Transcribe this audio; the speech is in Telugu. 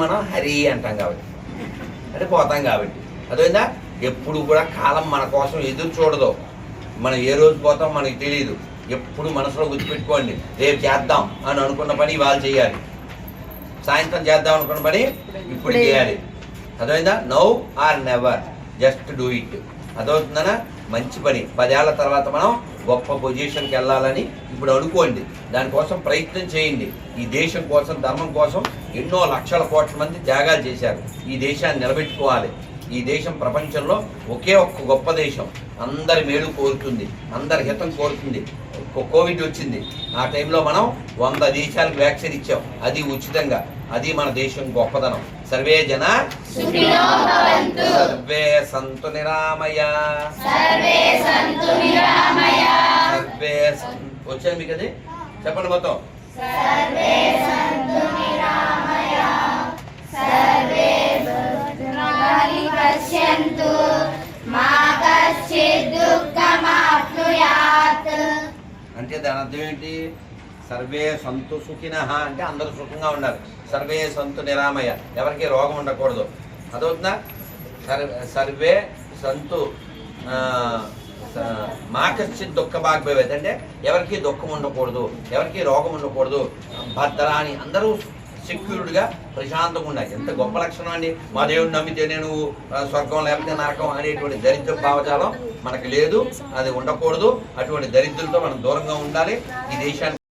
మనం హరి అంటాం కాబట్టి, అంటే పోతాం కాబట్టి. అదేవిధంగా ఎప్పుడు కూడా కాలం మన కోసం ఎదురు చూడదు. మనం ఏ రోజు పోతాం మనకి తెలియదు. ఎప్పుడు మనసులో గుర్తుపెట్టుకోండి, రేపు చేద్దాం అని అనుకున్న పని ఇవాళ చేయాలి, సాయంత్రం చేద్దాం అనుకున్న పని ఇప్పుడు చేయాలి. అదేవిధంగా now or never, just do it. అదవుతుందనా మంచి పని. 10 ఏళ్ల తర్వాత మనం గొప్ప పొజిషన్కి వెళ్ళాలని ఇప్పుడు అనుకోండి, దానికోసం ప్రయత్నం చేయండి. ఈ దేశం కోసం, ధర్మం కోసం ఎన్నో లక్షల కోట్ల మంది త్యాగాలు చేశారు. ఈ దేశాన్ని నిలబెట్టుకోవాలి. ఈ దేశం ప్రపంచంలో ఒకే ఒక్క గొప్ప దేశం, అందరి మేలు కోరుతుంది, అందరి హితం కోరుతుంది. కోవిడ్ వచ్చింది, ఆ టైంలో మనం 100 దేశాలకు వ్యాక్సిన్ ఇచ్చాం, అది ఉచితంగా. అది మన దేశం గొప్పదనం. సర్వే జన సర్వే సంతు నిరామయ, సర్వే వచ్చాను మీకు అది చెప్పండి మొత్తం. సర్వే సంతు నిరామయ, సర్వే పశ్యంతు మా కశ్చిత్ దుఃఖమాప్నుయాత్. అంటే దాని అర్థం ఏంటి? సర్వే సంతు సుఖినః అంటే అందరూ సుఖంగా ఉండాలి. సర్వే సంతు నిరామయ, ఎవరికి రోగం ఉండకూడదు. అదవుతుందా? సర్వే సంతు మా కశ్చిత్ దుఃఖ భాగ్యవేద్ అంటే ఎవరికి దుఃఖం ఉండకూడదు, ఎవరికి రోగం ఉండకూడదు. భద్రాని అందరూ సెక్యూర్డ్గా ప్రశాంతంగా ఉన్నాయి. ఎంత గొప్ప లక్షణం అండి. మా దేవుడిని నమ్మితే నేను స్వర్గం లేకపోతే నరకం అనేటువంటి దరిద్ర భావజాలం మనకు లేదు, అది ఉండకూడదు. అటువంటి దరిద్రులతో మనం దూరంగా ఉండాలి. ఈ దేశానికి